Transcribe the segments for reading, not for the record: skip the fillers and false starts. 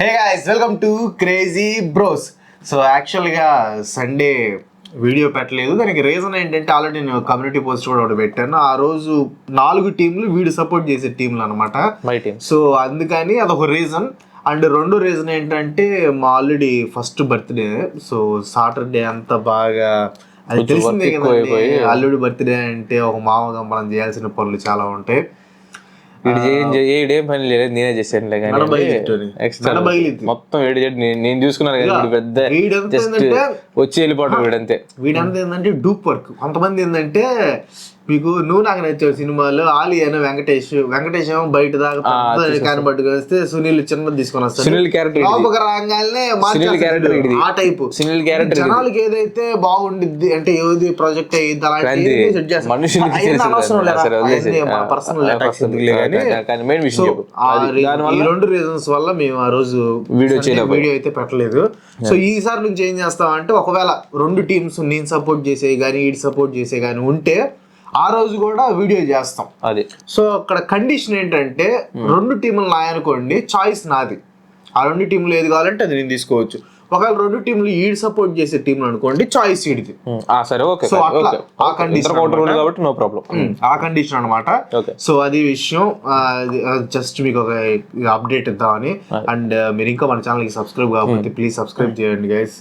Hey guys welcome to crazy bros. So యాక్చువల్గా Sunday video పెట్టలేదు. దానికి రీజన్ ఏంటంటే ఆల్రెడీ నేను కమ్యూనిటీ పోస్ట్ కూడా ఒకటి పెట్టాను. ఆ రోజు 4 టీంలు వీడు సపోర్ట్ చేసే టీంలు అనమాట. సో అందుకని అదొక రీజన్. అండ్ రెండో రీజన్ ఏంటంటే మా already first birthday. So Saturday అంతా బాగా అది తెలిసిందే కదండి. అల్లుడి బర్త్డే అంటే ఒక మామూలుగా మనం చేయాల్సిన పనులు చాలా ఉంటాయి. ఏం పని లేదు, నేనే చేశాను మొత్తం నేను చూసుకున్నాను కదా. పెద్ద వచ్చి వెళ్ళిపోవడం వీడంతే. వీడంతా ఏంటంటే డూప్ వర్క్. కొంతమంది ఏంటంటే మీకు నువ్వు నాకు నచ్చావు సినిమాలో ఆలి అని వెంకటేష్ ఏమో బయట దాకా క్యాన్ పట్టుకొని వస్తే సునీల్ చిన్నది తీసుకొని వస్తాడు. సునీల్ క్యారెక్టర్ ఆ టైప్ సునీల్ క్యారెక్టర్ జనాలకి ఏదైతే బాగుండిద్ది అంటే ఏది ప్రాజెక్ట్ అయ్యింది అలాంటి ఈ రెండు రీజన్స్ వల్ల మేము ఆ రోజు వీడియో అయితే పెట్టలేదు. సో ఈసారి నుంచి ఏం చేస్తామంటే ఒకవేళ రెండు టీమ్స్ నేను సపోర్ట్ చేసే గానీ ఈడు సపోర్ట్ చేసే గానీ ఉంటే ఆ రోజు కూడా వీడియో చేస్తాం. అది సో అక్కడ కండిషన్ ఏంటంటే రెండు టీములు నాయనుకోండి, చాయిస్ నాది. ఆ రెండు టీంలు ఏది కావాలంటే అది నేను తీసుకోవచ్చు. ఒకవేళ రెండు టీంలు ఈడ్ సపోర్ట్ చేసే టీంలు అనుకోండి, చాయిస్ ఈడిది. సో అట్లా ఆ కండిషన్ కాబట్టి నో ప్రాబ్లం. ఆ కండిషన్ అనమాట. సో అది విషయం. జస్ట్ మీకు ఒక అప్డేట్ ఇద్దామని. అండ్ మీరు ఇంకా మన ఛానల్ కి సబ్స్క్రైబ్ కాకపోతే ప్లీజ్ సబ్స్క్రైబ్ చేయండి గైస్.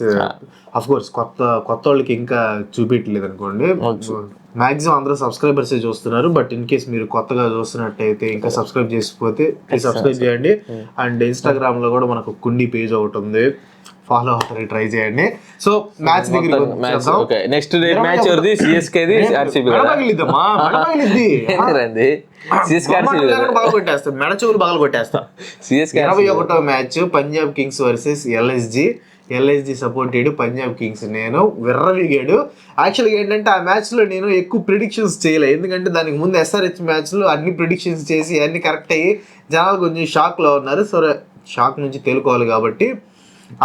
అఫ్ కోర్స్ కొత్త వాళ్ళకి ఇంకా చూపించలేదు అనుకోండి. మాక్సిమం అందరూ సబ్స్క్రైబర్స్ చూస్తున్నారు. బట్ ఇన్ కేస్ మీరు కొత్తగా చూస్తున్నట్టయితే ఇంకా సబ్స్క్రైబ్ చేసిపోతే ప్లీజ్ సబ్స్క్రైబ్ చేయండి. అండ్ ఇన్స్టాగ్రామ్ లో కూడా మనకు కుండి పేజ్ ఒకటి ఉంది, ఫాలో అవుతారు, ట్రై చేయండి. సో మ్యాచ్ దగ్గర నెక్స్ట్ మ్యాచ్ సిఎస్కేది ఆర్సీబీ మెడచూలు బాగా కొట్టేస్తా. 21వ match Punjab Kings versus LSG supported Punjab Kings. నేను విర్రవిగాడు. యాక్చువల్గా ఏంటంటే ఆ మ్యాచ్లో నేను ఎక్కువ ప్రిడిక్షన్స్ చేయలేదు, ఎందుకంటే దానికి ముందు ఎస్ఆర్హెచ్ మ్యాచ్లో అన్ని ప్రిడిక్షన్స్ చేసి అన్ని కరెక్ట్ అయ్యి జనాలు కొంచెం షాక్లో ఉన్నారు. సో షాక్ నుంచి తేలుకోవాలి కాబట్టి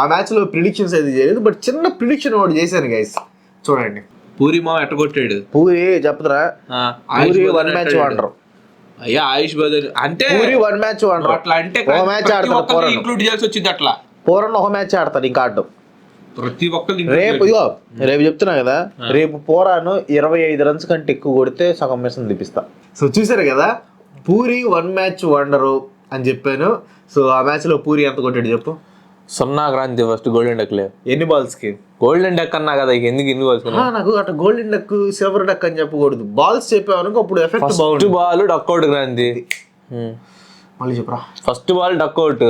ఆ మ్యాచ్లో ప్రిడిక్షన్స్ అయితే చేయలేదు. బట్ చిన్న ప్రిడిక్షన్ ఒకటి చేశాను గైస్, చూడండి. పూరి మా ఎట్టగొట్టాడు. పూరి చెప్తారా? పూరి 1 మ్యాచ్ వండరు. అయ్యా ఆయుష్ బదర్ అంటే పూరి 1 మ్యాచ్ వండరు. అట్లా అంటే మ్యాచ్ ఆడతారు, ఇంక్లూడ్ చేయాల్సి వచ్చింది. అట్లా పూరన్ ఒక మ్యాచ్ ఆడతాడు, ఇంకా ఆడడం. ప్రతి ఒక్కరు రేపు చెప్తున్నా కదా, రేపు పోరాను 25 రన్స్ కంటే ఎక్కువ కొడితే సగం మిషన్ తెప్పిస్తా. సో చూసారు కదా, పూరి 1 మ్యాచ్ వండరు అని చెప్పాను. సో ఆ మ్యాచ్ లో పూరి ఎంత కొట్టాడు చెప్పు? 0 క్రాంతి ఫస్ట్ గోల్డెన్ డక్. ఎన్ని బాల్స్ కి? గోల్డెన్ డక్ అన్నా కదా, ఎందుకు ఎన్ని బాల్స్? నాకు అట్లా గోల్డెన్ డక్ సిల్వర్ డక్ అని చెప్పకూడదు, బాల్స్ చెప్పావనుకో అప్పుడు ఎఫెక్ట్ బాగుంది. Ball duck out Kranthi. మళ్ళీ చెప్పరా? First ball duck out.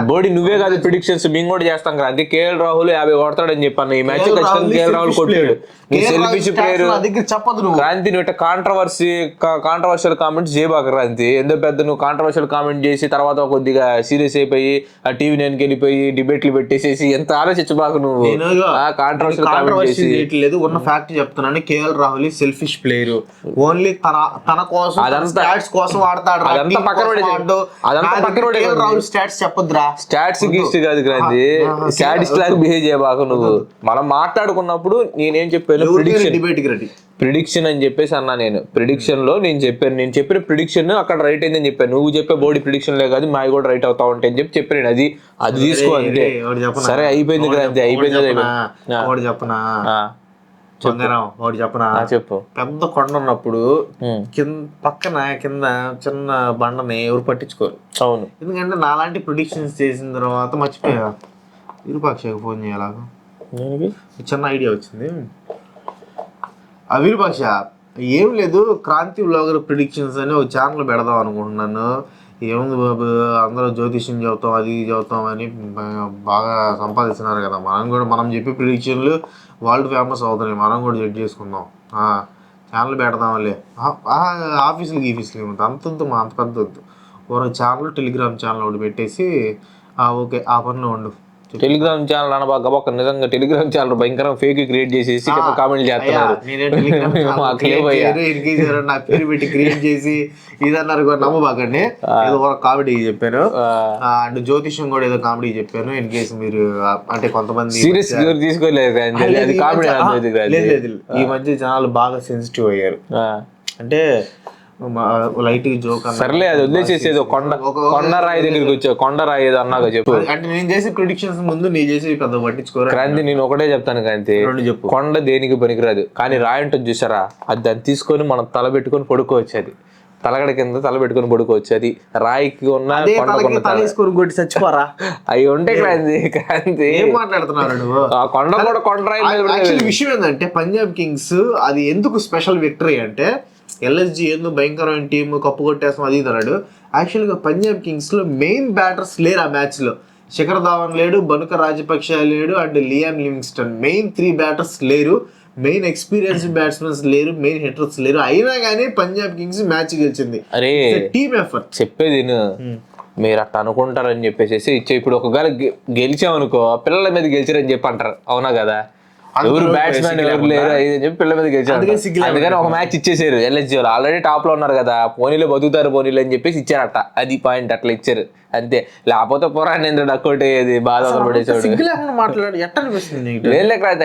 బోడి నువ్వే కాదు ప్రిడిక్షన్స్ మేము కూడా చేస్తాం కదా. అంటే కేఎల్ రాహుల్ 50 కొడతాడని చెప్పాను. ఈ మ్యాచ్ ఖచ్చితంగా కేఎల్ రాహుల్ కొట్టాడు. Selfish player Kranthi. నువ్వు కాంట్రవర్షియల్ కామెంట్స్ చేయబాక క్రాంతి. ఎందుకు పెద్ద నువ్వు కాంట్రవర్షియల్ కామెంట్ చేసి తర్వాత కొద్దిగా సీరియస్ అయిపోయి ఆ టీవీ 9కి వెళ్ళిపోయి డిబేట్లు పెట్టేసేసి ఎంత ఆలోచించబాక నువ్వు. కాంట్రవర్షియల్ కామెంట్ చేసి లేదు. ఉన్న ఫ్యాక్ట్ చెప్తున్నాను, KL Rahul selfish player. Only తన కోసం స్టాట్స్ కోసం ఆడతాడు. అదంతా పక్కన స్టాట్స్ గీస్ట్ కాదు క్రాంతి. స్టాటిస్ట్ లాగా బిహేవ్ చేయబాక నువ్వు. మనం మాట్లాడుకున్నప్పుడు నేనేం చెప్పాను, ప్రిడిక్షన్ అని చెప్పేసి అన్నా. నేను ప్రిడిక్షన్ లో నేను చెప్పిన ప్రిడిక్షన్ అక్కడ రైట్ అయిందని చెప్పాను. నువ్వు చెప్పే బోడీ ప్రిడిక్షన్ లే కాదు మావి కూడా రైట్ అవుతా ఉంటాయి అని చెప్పాను. అది తీసుకో అంతే. సరే అయిపోయింది క్రాంతి, అయిపోయింది. చెప్పనా ఒకటి చెప్పనా? చెప్పు. పెద్ద కొండ ఉన్నప్పుడు పక్కన కింద చిన్న బండని ఎవరు పట్టించుకోరు. అవును, ఎందుకంటే నాలాంటి ప్రొడిక్షన్స్ చేసిన తర్వాత మర్చిపోయా విరూపాక్షకి ఫోన్ చేయాలాగా చిన్న ఐడియా వచ్చింది. ఆ విరూపాక్ష ఏం లేదు, క్రాంతి వ్లాగర్ ప్రిడిక్షన్స్ అని ఒక ఛానల్ పెడదాం అనుకుంటున్నాను. ఏముంది బాబు, అందరూ జ్యోతిష్యం చెబుతాం అది చెబుతాం అని బాగా సంపాదిస్తున్నారు కదా. మనం చెప్పే ప్రిడిక్షన్లు వరల్డ్ ఫేమస్ అవుతున్నాయి. మనం కూడా జడ్జ్ చేసుకుందాం, ఛానల్ పెడదాంలే. ఆఫీసులకి అంత పెద్ద వద్దు. ఒక ఛానల్ టెలిగ్రామ్ ఛానల్ ఒకటి పెట్టేసి ఓకే ఆ పనిలో ఉండు. టెలిగ్రామ్ ఛానల్ అనబాక నిజంగా టెలిగ్రామ్ ఛానల్ భయంకరంగా ఫేక్ క్రియేట్ చేసేసి కామెంట్ చేస్తున్నారు. నా పేరు పెట్టి క్రియేట్ చేసి ఇదన్నారు కూడా నమ్మబాకండి. ఏదో ఒక కామెడీ చెప్పాను. అండ్ జ్యోతిష్యం కూడా ఏదో కామెడీ చెప్పాను. ఇన్ కేసు మీరు అంటే కొంతమంది సీరియస్ తీసుకోలేదు. ఈ మధ్య జనాలు బాగా సెన్సిటివ్ అయ్యారు. అంటే లైట్ జోక్ సర్లే అది వదిలేసేసేది కొండరాయి దగ్గరికి వచ్చావు, కొండరాయి ఏదో అన్నాక చెప్పు. అంటే నేను చేసే ప్రిడిక్షన్స్ ముందు నీ చేసి పెద్ద పట్టించుకోరా. క్రాంతి నేను ఒకటే చెప్తాను క్రాంతి, చెప్పు. కొండ దేనికి పనికిరాదు, కానీ రాయి ఉంటుంది చూసారా, అది దాన్ని తీసుకొని మనం తల పెట్టుకొని పడుకోవచ్చు, అది తలగడ కింద తల పెట్టుకొని పడుకోవచ్చు, అది రాయికి ఉన్న కొట్టి చచ్చిపోరా అవి ఉంటే క్రాంతి ఏం మాట్లాడుతున్నారు నువ్వు. కొండ కూడా కొండరాయి. విషయం ఏంటంటే పంజాబ్ కింగ్స్ అది ఎందుకు స్పెషల్ విక్టరీ అంటే ఎల్ఎస్జి ఎందుకు భయంకరమైన టీం కప్పు కొట్టేస్తాం అది అన్నాడు. యాక్చువల్గా పంజాబ్ కింగ్స్ లో మెయిన్ బ్యాటర్స్ లేరు ఆ మ్యాచ్ లో. శిఖర్ ధావన్ లేడు, బనుక రాజపక్ష లేడు, and Liam Livingstone, main 3 batters లేరు, మెయిన్ ఎక్స్పీరియన్స్ బ్యాట్స్మెన్స్ లేరు, మెయిన్ హిట్టర్స్ లేరు. అయినా కానీ పంజాబ్ కింగ్స్ మ్యాచ్ గెలిచింది. అరే టీమ్ ఎఫర్ట్ చెప్పేది మీరు అట్లా అనుకుంటారని చెప్పేసి ఇప్పుడు ఒకవేళ గెలిచామనుకో పిల్లల మీద గెలిచారని చెప్పి అంటారు, అవునా కదా, ఎవరు బ్యాట్స్మెన్ ఎవరు లేరు అని చెప్పి పిల్లల మీద గెలిచారు. అందుకని ఒక మ్యాచ్ ఇచ్చేసారు ఎల్ఎస్జీ వాళ్ళు, ఆల్రెడీ టాప్ లో ఉన్నారు కదా, పోనీలో బతుకుతారు పోనీలు అని చెప్పేసి ఇచ్చారట, అది పాయింట్, అట్లా ఇచ్చారు అంతే. లేకపోతే పురాణేంద్ర డక్కోటి బాధ పడేసాడు.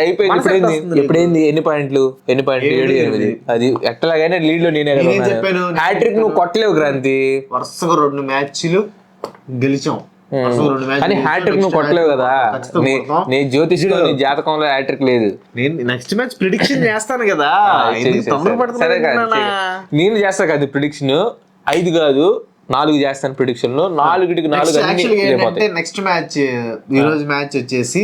అయిపోయింది. ఎప్పుడైంది ఎన్ని పాయింట్లు 7-8, అది ఎట్లాగైనా లీడ్ లో నేనే కదా. హ్యాట్రిక్ నువ్వు కొట్టలేవు క్రాంతి, వరుసగా 2 మ్యాచ్లు గెలిచాం, కానీ హ్యాట్రిక్ నువ్వు కొట్టలేవు కదా. నీ జ్యోతిష్లో నీ జాతకంలో హ్యాట్రిక్ లేదు. నేను నెక్స్ట్ మ్యాచ్ ప్రిడిక్షన్ చేస్తాను కదా. సరే నేను చేస్తా కదా ప్రిడిక్షన్, 5 కాదు 4 చేస్తాను ప్రిడిక్షన్ లో, 4కి 4. నెక్స్ట్ మ్యాచ్ ఈ రోజు మ్యాచ్ వచ్చేసి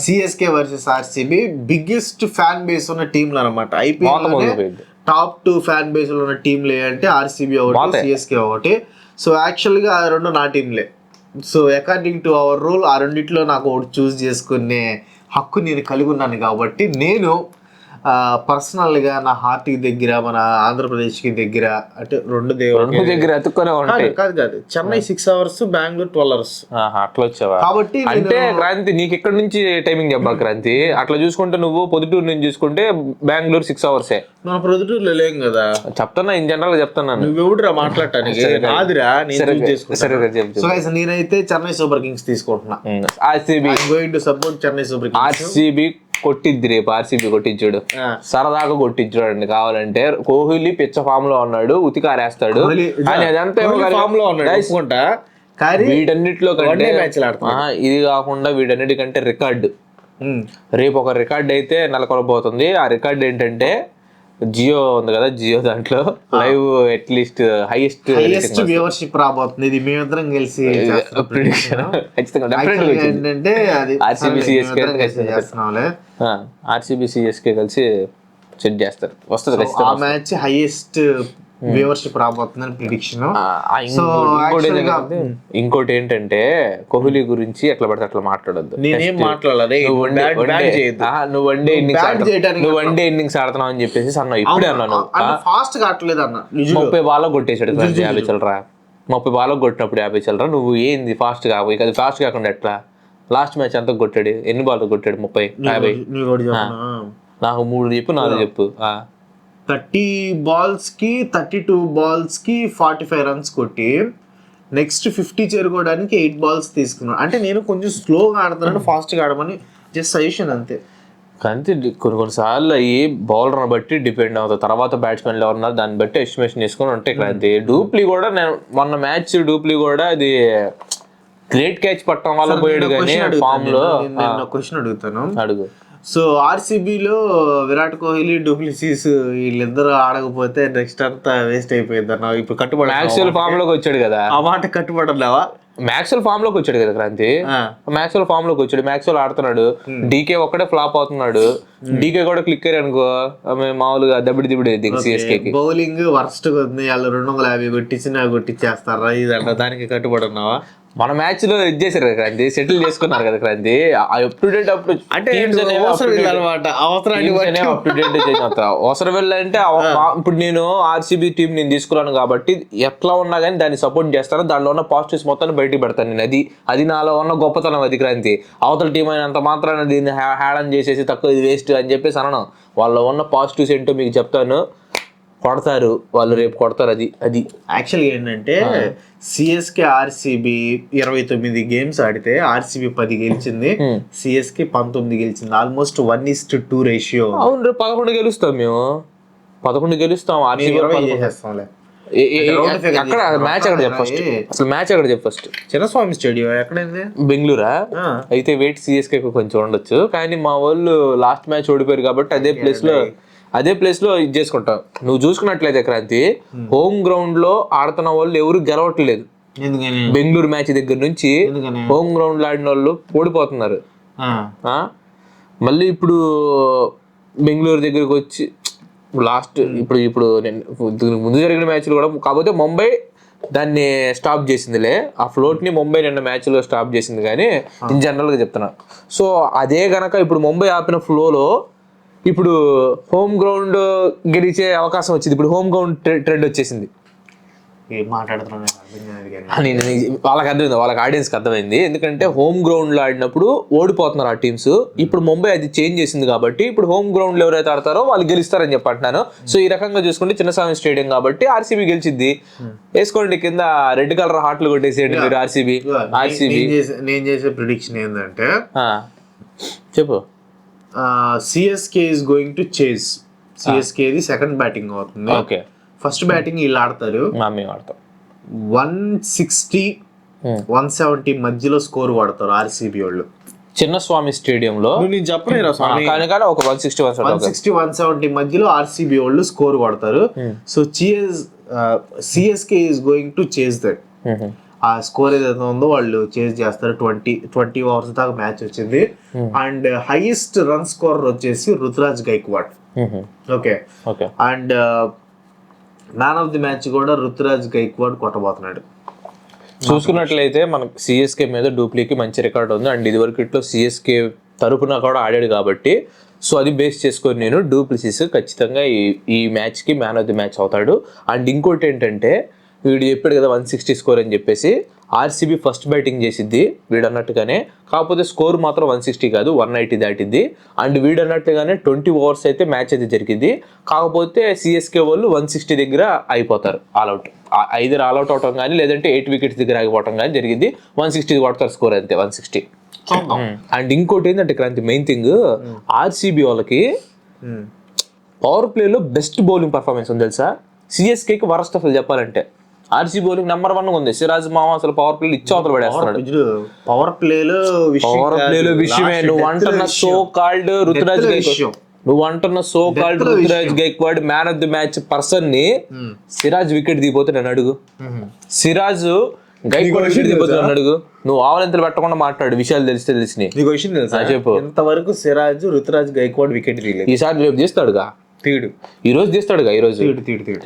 CSK versus RCB. Biggest fan base ఉన్న టీంలు అనమాట ఐపీఎల్. టాప్ 2 ఫ్యాన్ బేస్ ఉన్న టీంలు అంటే ఆర్సీబీ ఒకటి, సిఎస్కే ఒకటి. సో యాక్చువల్ గా 2 నా టీంలే. So according to our rule ఆ రెండిట్లో నాకు ఒకటి చూస్ చేసుకునే హక్కు నేను కలిగి ఉన్నాను కాబట్టి నేను పర్సనల్గా నా హార్ట్కి దగ్గర మన ఆంధ్రప్రదేశ్కి దగ్గర అంటే రెండు దగ్గర అతుక్కునే ఉంటాయి. కాదు చెన్నై 6 hours, బెంగళూరు 12 hours అట్లా వచ్చావా కాబట్టి. అంటే క్రాంతి నీకు ఇక్కడ నుంచి టైమింగ్ చెప్పా క్రాంతి, అట్లా చూసుకుంటే నువ్వు పొద్దుటూరు నుంచి చూసుకుంటే బెంగళూరు 6 hours. మన పొద్దుటూరులో లేం కదా చెప్తున్నా, ఇన్ జనరల్ గా చెప్తున్నాను. నువ్వు మాట్లాడటానికి నాదిరా. సో నేనైతే చెన్నై సూపర్ కింగ్స్ తీసుకుంటున్నా. RCB going to support Chennai Super Kings. RCB కొట్టిద్ది రేపు, ఆర్సీబీ కొట్టించాడు, సరదాగా కొట్టించాడు అండి. కావాలంటే కోహ్లీ పిచ్చ ఫామ్ లో ఉన్నాడు, ఉతికారేస్తాడు, వీటన్నిటిలో కంటే ఇది కాకుండా వీటన్నిటికంటే రికార్డు, రేపు ఒక రికార్డ్ అయితే నెలకొనబోతుంది. ఆ రికార్డ్ ఏంటంటే జియో ఉంది కదా, జియో దాంట్లో లైవ్ అట్లీస్ట్ హైయెస్ట్ వ్యూవర్షిప్ రాబోతుంది. ఇది మేమిద్దరం కలిసి ప్రిడిక్షన్ ఏంటంటే ఆర్సీబీ సిఎస్కే కలిసి సెట్ చేస్తారు, వస్తుంది ఆ మ్యాచ్ హైయెస్ట్ వ్యూవర్షిప్ రాబోతుందని ప్రిడిక్షన్. ఇంకోటి ఏంటంటే కోహ్లీ గురించి ఎట్లా పడితే అట్లా మాట్లాడద్దు. నేనేం మాట్లాడలేదు, నువ్వు వన్డే ఇన్నింగ్స్ ఆడుతున్నావు అని చెప్పేసి అన్నావు. ఇప్పుడే అన్నాను ఫాస్ట్ గా ఆడలేదు అన్న. 30 బాల్లో కొట్టేశాడు 50 చిల్లరా, 30 బాల్లో కొట్టినప్పుడు 50 చిల్లరా. నువ్వు ఏంది ఫాస్ట్ గా అది ఫాస్ట్ కాకుండా ఎట్లా? లాస్ట్ మ్యాచ్ అంతా కొట్టాడు, ఎన్ని బాల్ కొట్టాడు? 30, 50. నాకు 3 చెప్పు, 4 చెప్పు. 30 balls కి 32 balls కి 45 runs కొట్టి నెక్స్ట్ 50 చేరుకోవడానికి 8 balls తీసుకున్నాను. అంటే నేను కొంచెం స్లోగా ఆడుతున్నాను, ఫాస్ట్గా ఆడమని జస్ట్ సజెషన్ అంతే. కానీ కొన్నిసార్లు ఈ బౌలర్ బట్టి డిపెండ్ అవుతుంది. తర్వాత బ్యాట్స్మెన్లు ఎవరున్నారు దాన్ని బట్టి ఎస్టిమేషన్ చేసుకుని ఉంటాయి. క్రాంతి డూప్లీ కూడా నేను మొన్న మ్యాచ్ డూప్లీ కూడా అది గ్రేట్ క్యాచ్ పట్టడం వల్ల పోయాడు. కానీ ఫామ్ లో క్వశ్చన్ అడుగుతాను, అడుగు. సో ఆర్సీబీలో విరాట్ కోహ్లీ, డూప్లిసిస్ వీళ్ళిద్దరు ఆడకపోతే నెక్స్ట్ అంతా వేస్ట్ అయిపోయింది అన్న. ఇప్పుడు కట్టుబడి మ్యాక్స్వెల్ ఫామ్ లోకి వచ్చాడు కదా, ఆ మాట కట్టుబడలేవా? మ్యాక్స్వెల్ ఫామ్ లోకి వచ్చాడు కదా క్రాంతి, మ్యాక్స్వెల్ ఫామ్ లోకి వచ్చాడు, మ్యాక్స్వెల్ ఆడుతున్నాడు. డీకే ఒక్కడే ఫ్లాప్ అవుతున్నాడు. డీకే కూడా క్లిక్ అయ్యారు అనుకో మామూలుగా దబ్బిడి సిఎస్కే బౌలింగ్ వర్స్ట్ ఉంది. వాళ్ళు 250 కొట్టించేస్తారా ఇదంట, దానికి కట్టుబడి ఉన్నావా? మన మ్యాచ్ లో ఇది చేశారు కదా క్రాంతి, సెటిల్ చేసుకున్నారు కదా క్రాంతి. అప్ టు డేట్ అప్పుడు అంటే అవసరం వెళ్ళంటే ఇప్పుడు నేను ఆర్సీబీ టీం నేను తీసుకున్నాను కాబట్టి ఎట్లా ఉన్నా కానీ దాన్ని సపోర్ట్ చేస్తాను. దానిలో ఉన్న పాజిటివ్స్ మొత్తాన్ని బయటకు పెడతాను నేను. అది నాలో ఉన్న గొప్పతనం. అది క్రాంతి అవతల టీం అయినంత మాత్రాన దీన్ని హ్యాడన్ చేసేసి తక్కువ ఇది వేస్ట్ అని చెప్పేసి అనను. వాళ్ళలో ఉన్న పాజిటివ్స్ ఏంటో మీకు చెప్తాను. కొడతారు వాళ్ళు, రేపు కొడతారు. అది యాక్చువల్గా ఏంటంటే సిఎస్కే ఆర్సీబీ 29 games ఆడితే ఆర్సీబీ 10 గెలిచింది, సిఎస్కే 19 గెలిచింది. Almost 1:2 ratio. అవును, 11 గెలుస్తాం మేము, 11 గెలుస్తాం. ఆర్సీబీ 20 చేసేస్తాంలే. అక్కడ మ్యాచ్ ఎక్కడ చెప్పు ఫస్ట్, అసలు మ్యాచ్ ఎక్కడ చెప్పు ఫస్ట్. చిన్నస్వామి స్టేడియం ఎక్కడైంది? బెంగళూరా? అయితే వెయిట్ సిఎస్కే కొంచెం ఉండొచ్చు, కానీ మా వాళ్ళు లాస్ట్ మ్యాచ్ ఓడిపోయారు కాబట్టి అదే ప్లేస్ లో ఇది చేసుకుంటాం. నువ్వు చూసుకున్నట్లయితే క్రాంతి, హోమ్ గ్రౌండ్ లో ఆడుతున్న వాళ్ళు ఎవరు గెలవట్లేదు. బెంగళూరు మ్యాచ్ దగ్గర నుంచి హోమ్ గ్రౌండ్ లో ఆడిన వాళ్ళు ఓడిపోతున్నారు. మళ్ళీ ఇప్పుడు బెంగళూరు దగ్గరకు వచ్చి లాస్ట్ ఇప్పుడు ముందు జరిగిన మ్యాచ్లు కూడా, కాకపోతే ముంబై దాన్ని స్టాప్ చేసిందిలే, ఆ ఫ్లోట్ ని ముంబై నిన్న మ్యాచ్ లో స్టాప్ చేసింది, కానీ ఇన్ జనరల్ గా చెప్తున్నా. సో అదే గనక ఇప్పుడు ముంబై ఆపిన ఫ్లోలో ఇప్పుడు హోమ్ గ్రౌండ్ గెలిచే అవకాశం వచ్చింది. ఇప్పుడు హోమ్ గ్రౌండ్ ట్రెండ్ వచ్చేసింది. వాళ్ళకి అర్థమైంది, వాళ్ళకి ఆడియన్స్కి అర్థమైంది. ఎందుకంటే హోమ్ గ్రౌండ్ లో ఆడినప్పుడు ఓడిపోతున్నారు ఆ టీమ్స్. ఇప్పుడు ముంబై అది చేంజ్ చేసింది కాబట్టి ఇప్పుడు హోమ్ గ్రౌండ్ లో ఎవరైతే ఆడతారో వాళ్ళు గెలుస్తారని చెప్పి అంటున్నాను. సో ఈ రకంగా చూసుకుంటే చిన్నస్వామి స్టేడియం కాబట్టి ఆర్సీబీ గెలిచిద్ది. వేసుకోండి కింద రెడ్ కలర్ హాట్లు కొట్టేసేయండి మీరు. ఆర్సీబీ నేను చేసే ప్రిడిక్షన్ ఏంటంటే, చెప్పు. CSK is going to chase. CSK the second batting అవుతుంది. ఓకే, ఫస్ట్ బ్యాటింగ్ వీళ్ళు ఆడతారు. 160, 170 మధ్యలో స్కోర్ కొడతారు ఆర్సీబీ వాళ్ళు చిన్నస్వామి స్టేడియంలో. నేను చెప్పలేరా ఒక 160, 170 మధ్యలో ఆర్సీబీ వాళ్ళు స్కోర్ కొడతారు. So CSK is going to chase that. ఆ స్కోర్ ఏదైతే ఉందో వాళ్ళు చేజ్ చేస్తారు. 20 ఓవర్స్ దాకా మ్యాచ్ వచ్చింది. అండ్ హైయెస్ట్ రన్ స్కోర్ వచ్చేసి Ruturaj Gaikwad. Okay, and man of the match కూడా రుతురాజ్ గైక్వాడ్ కొట్టబోతున్నాడు. చూసుకున్నట్లయితే మనకు సిఎస్కే మీద డూప్లీకి మంచి రికార్డ్ ఉంది. అండ్ ఇదివరకు ఇట్లో సిఎస్కే తరపున కూడా ఆడాడు కాబట్టి, సో అది బేస్ చేసుకొని నేను డూప్లిసిస్ ఖచ్చితంగా ఈ మ్యాచ్కి మ్యాన్ ఆఫ్ ది మ్యాచ్ అవుతాడు. అండ్ ఇంకోటి ఏంటంటే, వీడు చెప్పాడు కదా 160 స్కోర్ అని చెప్పేసి, ఆర్సీబీ ఫస్ట్ బ్యాటింగ్ చేసిద్ది వీడు అన్నట్టుగానే, కాకపోతే స్కోర్ మాత్రం 160 కాదు 190 దాటిద్ది. అండ్ వీడు అన్నట్టుగానే 20 ఓవర్స్ అయితే మ్యాచ్ అయితే జరిగింది. కాకపోతే సిఎస్కే వాళ్ళు 160 దగ్గర అయిపోతారు, ఆల్అౌట్. ఐదర్ ఆల్అౌట్ అవటం కానీ లేదంటే 8 వికెట్స్ దగ్గర ఆగిపోవటం కానీ జరిగింది. 160 కొడతారు స్కోర్, అంతే 160. అండ్ ఇంకోటి ఏంటంటే క్రాంతి, మెయిన్ థింగ్, ఆర్సీబీ వాళ్ళకి పవర్ ప్లేలో బెస్ట్ బౌలింగ్ పర్ఫార్మెన్స్ ఉంది తెలుసా. సిఎస్కేకి వరస్ట్ అసలు చెప్పాలంటే. ఆర్సీబీ బౌలింగ్ నెంబర్ 1 ఉంది. సిరాజ్ మామ అసలు పవర్ ప్లే ఇచ్చి అవతల పడేస్తున్నాడు. పవర్ ప్లేలో విషయమే నువ్వు అంటున్న so called Ruturaj Gaikwad man of the match person ని సిరాజ్ వికెట్ దిగిపోతే నన్ను అడుగు. సిరాజ్ గైక్వాడ్ వికెట్ దిగిపోతే నన్ను అడుగు. నువ్వు ఆవలింతలు పెట్టకుండా మాట్లాడు, విషయాలు తెలిసి. నీకు విషయం తెలుసా? చెప్పు. ఇంతవరకు సిరాజ్ రుతురాజ్ గైక్వాడ్ వికెట్ తీయలేదు. ఈసారి రేపు తీస్తాడుగా, ఈ రోజు తీస్తాడుగా, ఈ రోజు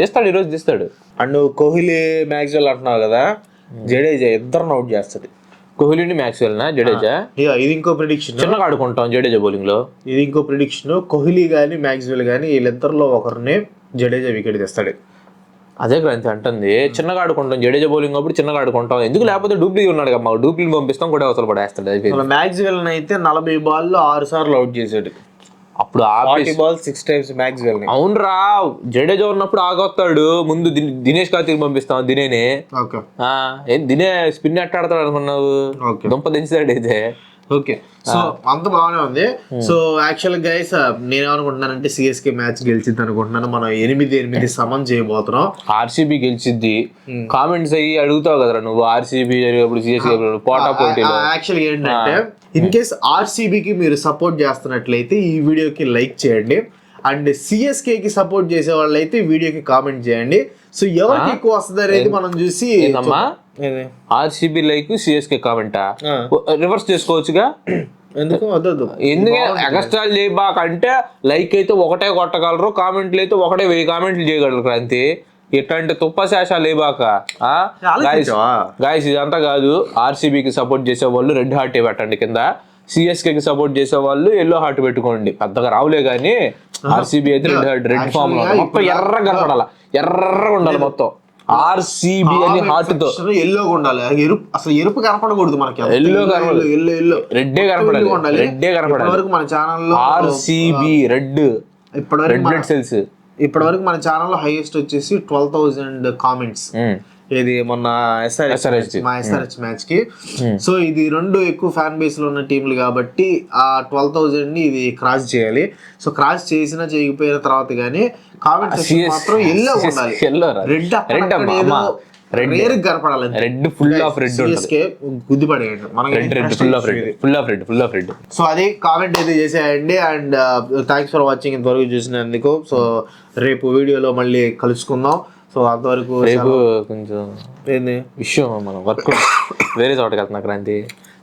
తీస్తాడు, ఈ రోజు తీస్తాడు. అండ్ కోహ్లీ మ్యాక్స్వెల్ అంటున్నావు కదా, జడేజా ఇద్దరు అవుట్ చేస్తాడు. కోహ్లీని మ్యాక్స్వెల్ నా జడేజా? ఇది ఇంకో ప్రిడిక్షన్. చిన్నగా ఆడుకుంటాం జడేజా బౌలింగ్ లో. ఇది ఇంకో ప్రిడిక్షన్. కోహ్లీ గానీ మ్యాక్స్వెల్ గానీ వీళ్ళిద్దరిలో ఒకరిని జడేజా వికెట్ తెస్తాడు. అదే గ్రంథి అంటుంది, చిన్నగా ఆడుకుంటాం జడేజా బౌలింగ్ అప్పుడు చిన్నగా ఆడుకుంటాం ఎందుకు, లేకపోతే డూప్లీ ఉన్నాడు కదా, మాకు డూప్లీని పంపిస్తాం కూడా అవసరం పడేస్తాడు. మ్యాక్స్వెల్ అయితే 40 బాల్లో 6 సార్లు అవుట్ చేశాడు. అప్పుడు 40 balls 6 times మ్యాక్స్వెల్. అవునరా, జడేజా ఉన్నప్పుడు ఆగొస్తాడు. ముందు దినేష్ కార్తీక్ పంపిస్తాం. దినేనే దినే స్పిన్ ఎట్ట ఆడతాడు అనుకున్నావు, దుంప దించాడు అయితే. ఓకే, సో అంత బాగానే ఉంది. సో యాక్చువల్ గైస్ నేనేమనుకుంటున్నానంటే సిఎస్కే మ్యాచ్ గెలిచిద్ది అనుకుంటున్నాను. మనం 8-8 సమం చేయబోతున్నాం. ఆర్సీబీ గెలిచిద్ది. కామెంట్స్ అయ్యి అడుగుతావు కదరా నువ్వు, ఆర్సీబీ సిఎస్కే పోటా పోటీ. యాక్చువల్గా ఏంటంటే, ఇన్ కేస్ ఆర్సీబీకి మీరు సపోర్ట్ చేస్తున్నట్లయితే ఈ వీడియోకి లైక్ చేయండి. అండ్ సిఎస్కేకి సపోర్ట్ చేసే వాళ్ళు అయితే వీడియోకి కామెంట్ చేయండి. సో ఎవరికి ఎక్కువ వస్తుంది అనేది మనం చూసి, ఆర్సీబీ లైక్ సిఎస్కే కామెంటా రివర్స్ చేసుకోవచ్చుగా. ఎందుకు ఎక్స్ట్రా చేయబాక అంటే, లైక్ అయితే ఒకటే కొట్టగలరు, కామెంట్లు అయితే 1000 కామెంట్లు చేయగలరు. క్రాంతి ఇట్లాంటి తుప్పశేషాలు లేబాక. గాయస్ ఇదంతా కాదు, ఆర్సీబీకి సపోర్ట్ చేసే వాళ్ళు రెడ్ హార్ట్ పెట్టండి కింద, సిఎస్కేకి సపోర్ట్ చేసే వాళ్ళు ఎల్లో హార్ట్ పెట్టుకోండి. పెద్దగా రావులే కానీ ఆర్సీబీ అయితే రెడ్ ఫామ్ లో మొత్తం ఎర్రగా కనపడాలి, ఎర్రగా ఉండాలి మొత్తం. ఆర్సీబీ అని హార్ట్ తో ఎల్లోగా ఉండాలి. అసలు ఎరుపు కనపడకూడదు మనకి, రెడ్డే కనపడాలి, రెడ్డే కనపడాలి. మన ఛానల్లో ఆర్సీబీ రెడ్ బ్లడ్ సెల్స్. ఇప్పటివరకు మన ఛానల్లో హైయెస్ట్ వచ్చేసి 12,000 కామెంట్స్. ఇది మొన్న ఎస్ఆర్హెచ్ మ్యాచ్ కి. సో ఇది 2 ఎక్కువ ఫ్యాన్ బేస్ లో ఉన్న టీంలు కాబట్టి ఆ 12,000 ని ఇది క్రాస్ చేయాలి. సో క్రాస్ చేసినా చేయకపోయిన తర్వాత కానీ కామెంట్ సెక్షన్ మాత్రం ఎల్లో ఉండాలి. రెడ్ రేర్ కనపడాలి. Red full of red CSK గుద్ది పడేయండి మనకి ఫుల్ ఆఫ్ రెడ్. సో అది కామెంట్ అయితే చేసేయండి. అండ్ థ్యాంక్స్ ఫర్ వాచింగ్ ఇంతవరకు చూసినందుకు. సో రేపు వీడియోలో మళ్ళీ కలుసుకుందాం. సో అంతవరకు రేపు కొంచెం ఏంది విషయం మనం వర్క్ వేరే చోటకి వెళ్తున్నా క్రాంతి.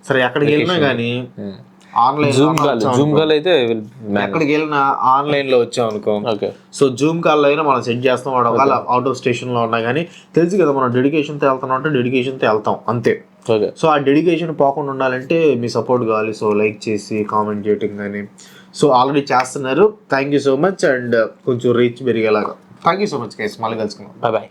సరే ఎక్కడికి వెళ్ళినా కానీ ఆన్లైన్ జూమ్ కాల్ అయితే ఎక్కడికి వెళ్ళినా ఆన్లైన్ లో వచ్చాం అనుకో. ఓకే. సో జూమ్ కాల్ అయినా మనం సెట్ చేస్తాం. వాడు ఒకవేళ అవుట్ ఆఫ్ స్టేషన్ లో ఉన్నా కానీ తెలుసు కదా మనం డెడికేషన్తో వెళ్తున్నాం అంటే డెడికేషన్తో వెళ్తాం అంతే. సో ఆ డెడికేషన్ పోకుండా ఉండాలంటే మీ సపోర్ట్ కావాలి. సో లైక్ చేసి కామెంట్ చేయటం కానీ సో ఆల్రెడీ చేస్తున్నారు. Thank you so much. And కొంచెం రీచ్ పెరిగేలాగా thank you so much guys. మళ్ళీ కలుసుకుందాం. బాయ్.